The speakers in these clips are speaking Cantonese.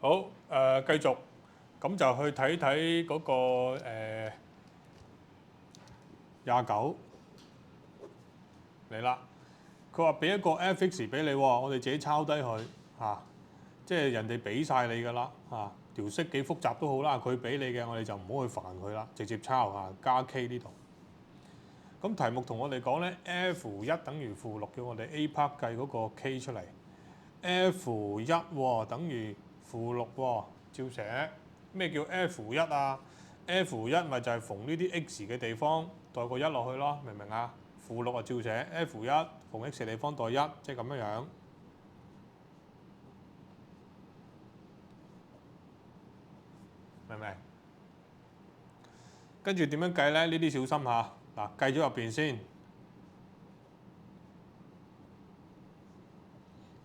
好，繼續，咁就去睇睇嗰個29嚟啦。佢話俾一個 f(x) 俾你喎，我哋自己抄低佢嚇，即係人哋俾晒你㗎啦嚇，條式幾複雜都好啦，佢俾你嘅我哋就唔好去煩佢啦，直接抄嚇，加 k 呢度。咁題目同我哋講咧 ，f1 等於負6，叫我哋 A part 計嗰個 k 出嚟。f1 喎等於負6喎，照寫。咩叫 f1 啊 ？f1 咪就係逢呢啲 x 嘅地方代個1落去咯，明唔明啊？負6啊照寫 f1 逢 x 嘅地方代1，即係咁樣樣。明唔明？跟住點樣計咧？呢啲小心下。嗱，計咗入邊先，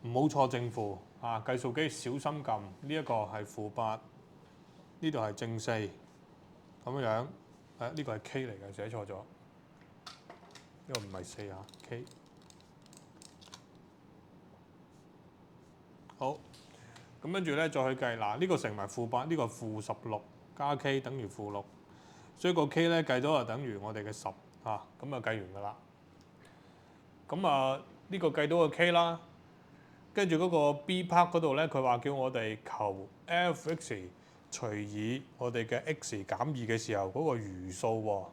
唔好錯正負啊！計數機小心撳，呢一個係負8，呢度係正4，咁樣樣。呢個係 k 嚟嘅，寫錯咗。呢個唔係4啊 ，k。好，咁跟住咧再去計嗱，呢個乘埋負8，呢個負16加 k 等於負6，所以個 k 咧計到就等於我哋嘅10啊，咁啊計完㗎啦。咁啊呢個計到個 k 啦，跟住嗰個 b part 嗰度咧，佢話叫我哋求 f(x) 除以我哋嘅 x 減2嘅時候嗰個餘數喎。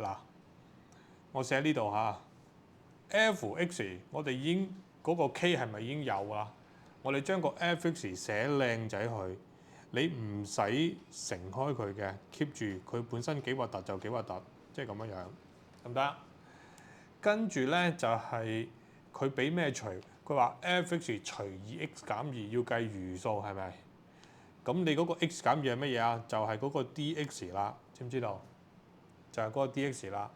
嗱，我寫呢度嚇 f(x) 我哋已經嗰個 k 係咪已經有啊？我哋將個 f(x) 寫靚仔佢，你唔使乘開佢嘅 ，keep 住佢本身幾核突就幾核突，即係咁樣樣，得唔得？跟住咧就係佢俾咩除？佢話 f(x) 除以 x 減2要計餘數係咪？咁你嗰個 x 減2係乜嘢啊？就係嗰個 dx 啦，知唔知道？就係嗰個 dx 啦。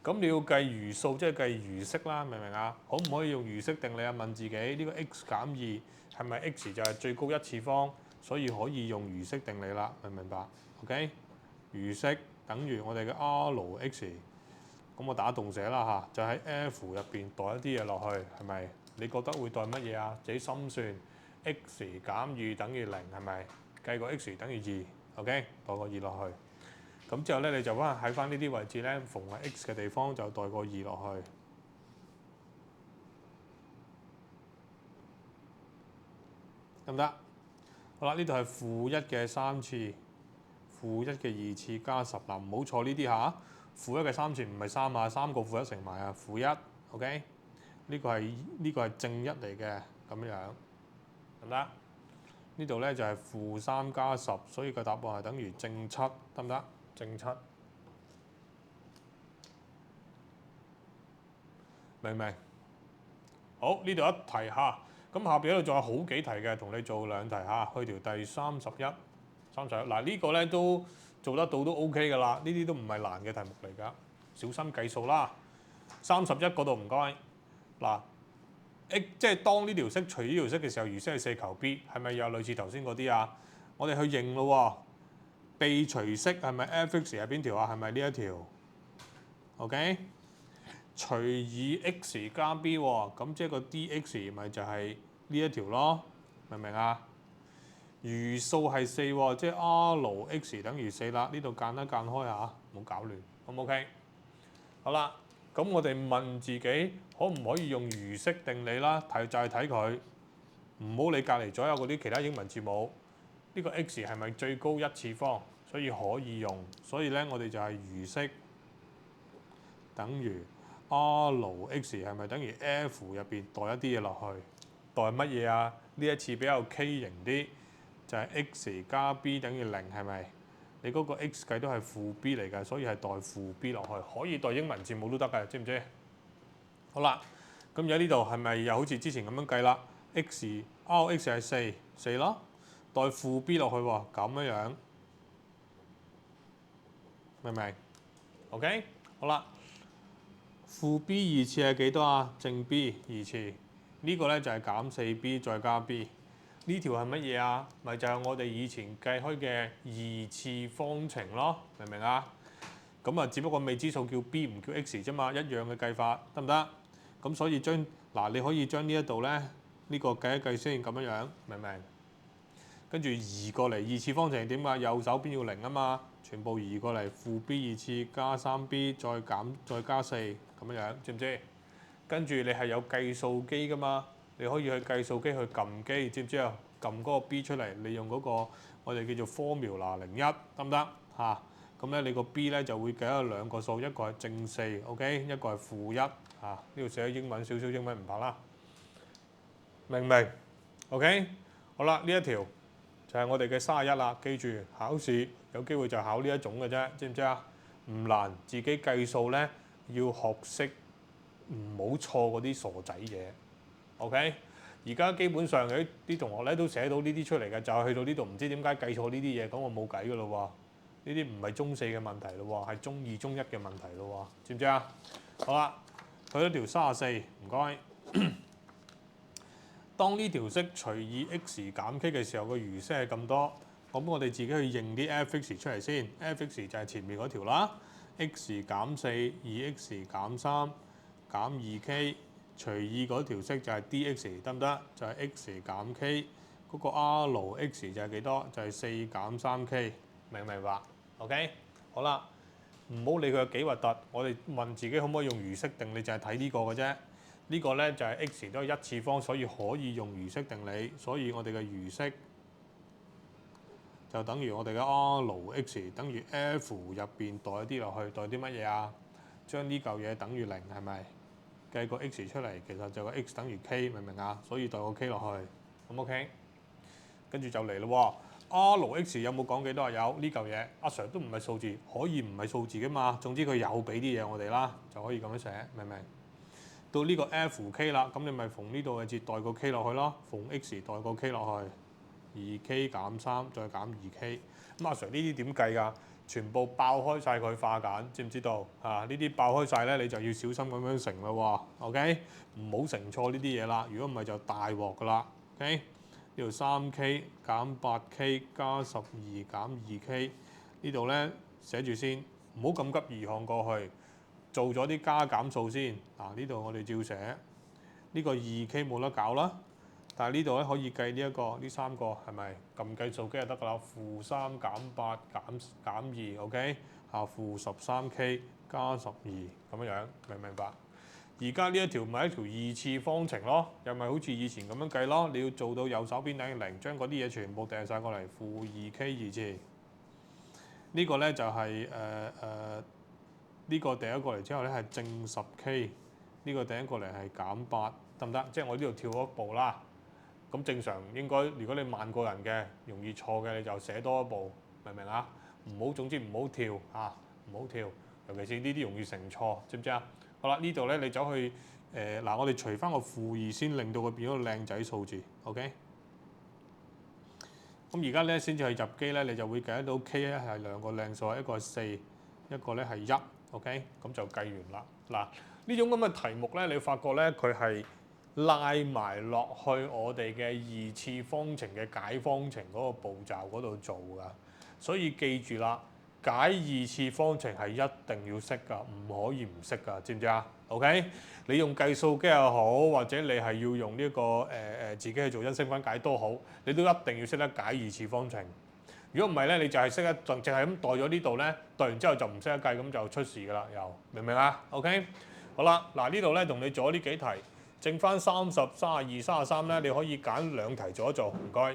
咁你要計餘數，即係計餘式啦，明唔明啊？可唔可以用餘式定理啊？問自己呢個 x 減2係咪 x 就係最高一次方，所以可以用餘式定理啦，明唔明白 ？OK， 餘式等於我哋嘅 R(x)，咁我打動寫啦嚇，就喺 F 入邊代一啲嘢落去，係咪？你覺得會代乜嘢啊？自己心算 x 減2等於0係咪？計個 x 等於2 ，OK， 代個2落去。咁之後咧，你就喺翻呢啲位置咧，逢係 x 嘅地方就代個2落去，得唔得？好啦，呢度係負1嘅3次，負1嘅2次加10嗱，唔好錯呢啲嚇。負1嘅3次唔係3啊，3個負1乘埋啊，負1 ，OK？呢個係正1嚟嘅，咁樣，得唔得？呢度咧就係負3加10，所以個答案係等於正7，得唔得？正7。明唔明？好，呢度一題嚇，咁下邊嗰度仲有好幾題嘅，同你做2題嚇，去條第31。嗱呢個咧都做得到都 OK 㗎啦，呢啲都唔係難嘅題目嚟㗎，小心計數啦。31嗰度唔該，嗱，即係當呢條式除呢條式嘅時候，餘式係4求 b， 係咪有類似頭先嗰啲啊？我哋去認咯喎，被除式係咪 f(x) 係邊條啊？係咪呢一條 ？OK？除以 x 加 b 喎，咁即係個 dx 咪就係呢一條咯，明唔明啊？餘數係4喎，即係 R(x) 等於4啦。呢度間一間開下，唔好搞亂，好唔 OK？好啦，咁我哋問自己可唔可以用餘式定理啦？就係睇佢，唔好理隔離左右嗰啲其他英文字母。呢個 x 係咪最高一次方？所以可以用，所以咧我哋就係餘式等於。R(x) 係咪等於 F 入邊代一啲嘢落去？代乜嘢啊？呢一次比較畸形啲，就係 x 加 b 等於0，係咪？你嗰個 x 計都係負 b 嚟㗎，所以係代負 b 落去，可以代英文字母都得㗎，知唔知？好啦，咁而家呢度係咪又好似之前咁樣計啦？R(x) 係4咯，代負 b 落去喎，咁樣樣，明唔明 ？OK， 好啦。負 b 2次係幾多啊？正 b 2次，呢個咧就係減4b 再加 b。呢條係乜嘢啊？咪就係我哋以前計開嘅2次方程咯，明唔明啊？咁啊，只不過未知數叫 b 唔叫 x 啫嘛，一樣嘅計法，得唔得？咁所以你可以將呢一度咧，呢個計一計先，咁樣樣，明唔明？跟住移過嚟二次方程點啊？右手邊要零啊嘛，全部移過嚟負 b 二次加3b再加4咁樣，知唔知？跟住你係有計數機噶嘛，你可以去計數機去撳機，知唔知啊？撳嗰個 b 出嚟，你用嗰個我哋叫做 formula 01得唔得嚇？咁咧你個 b 咧就會計咗兩個數，一個係正4 ，OK， 一個係負1嚇。呢度寫咗英文，少少英文唔怕啦，明唔明 ？OK， 好啦，呢一條就係我哋嘅31啦。記住考試有機會就考呢一種嘅啫，知唔知啊？唔難，自己計數咧要學識唔好錯嗰啲傻仔嘢。OK， 而家基本上有啲同學咧都寫到呢啲出嚟嘅，就係去到呢度唔知點解計錯呢啲嘢，咁我冇計噶咯喎。呢啲唔係中四嘅問題咯喎，係中2、中1嘅問題咯喎，知唔知啊？好啦，去咗條34，唔該。當呢條式除以 x 減 k 嘅時候，個餘式係咁多，咁我哋自己去認啲 f(x) 出嚟先。f(x) 就係前面嗰條啦 ，x 減4 2x 減3減 2k 除以嗰條式就係 dx 得唔得？就係 x 減 k 嗰個 r(x) 就係幾多？就係4減3k， 明唔明白 ？OK， 好啦，唔好理佢有幾核突，我哋問自己可唔可以用餘式定理，就係睇呢個嘅啫。呢個咧就係 x 都係一次方，所以可以用餘式定理。所以我哋嘅餘式就等於我哋嘅 r(x) 等於 f 入邊代啲落去，代啲乜嘢啊？將呢嚿嘢等於0係咪？計個 x 出嚟，其實就個 x 等於 k， 明唔明啊？所以代個 k 落去，咁 OK。跟住就嚟咯喎 ，r(x) 有冇講幾多啊？有呢嚿嘢，阿 Sir 都唔係數字，可以唔係數字噶嘛？總之佢有俾啲嘢我哋啦，就可以咁樣寫，明唔明？到呢個 f(k) 啦，咁你咪逢呢度嘅節代個 k 落去咯，逢 x 代個 k 落去，2k 減3再減 2k。咁阿 Sir 呢啲點計㗎？全部爆開晒佢化簡，知唔知道？呢啲爆開晒咧，你就要小心咁樣乘咯喎。OK， 唔好乘錯呢啲嘢啦。如果唔係就大鑊㗎啦。OK， 呢度 3k 減 8k 加12減 2k， 呢度咧寫住先，唔好咁急移項過去。做咗啲加減數先，呢度我哋照寫，呢個 2k 冇得搞啦，但係呢度咧可以計呢三個係咪？撳計數機就得㗎啦，-3減8減2 ，OK， 負 13k 加12咁樣，明唔明白？而家呢一條咪一條二次方程咯，又咪好似以前咁樣計咯，你要做到右手邊等於0，將嗰啲嘢全部掟晒過嚟，負 2k 二次，呢個咧就係呢個掟咗過嚟之後咧係正10k， 呢個掟咗過嚟係減8，得唔得？即係我呢度跳咗一步啦。咁正常應該，如果你慢過人嘅，容易錯嘅，你就寫多一步，明唔明啊？唔好，總之唔好跳嚇，唔好跳，尤其是呢啲容易乘錯，知唔知啊？好啦，呢度咧你走去我哋除翻個-2先，令到佢變咗個靚仔數字 ，OK？ 咁而家咧先至係入機咧，你就會計得到 k 咧係兩個靚數，一個係4，一個咧係1。OK， 咁就計完啦。嗱，呢種咁嘅題目咧，你發覺咧佢係拉埋落去我哋嘅二次方程嘅解方程嗰個步驟嗰度做㗎。所以記住啦，解二次方程係一定要識㗎，唔可以唔識㗎，知唔知啊 ？OK， 你用計數機又好，或者你係要用呢個自己去做因式分解都好，你都一定要識得解二次方程。如果唔係咧，你就係識得淨係咁代咗呢度咧，代完之後就唔識得計，咁就出事㗎啦，又明唔明啊 ？OK， 好啦，嗱呢度咧同你做咗呢幾題，剩翻30、32、33咧，你可以揀2題做一做，唔該。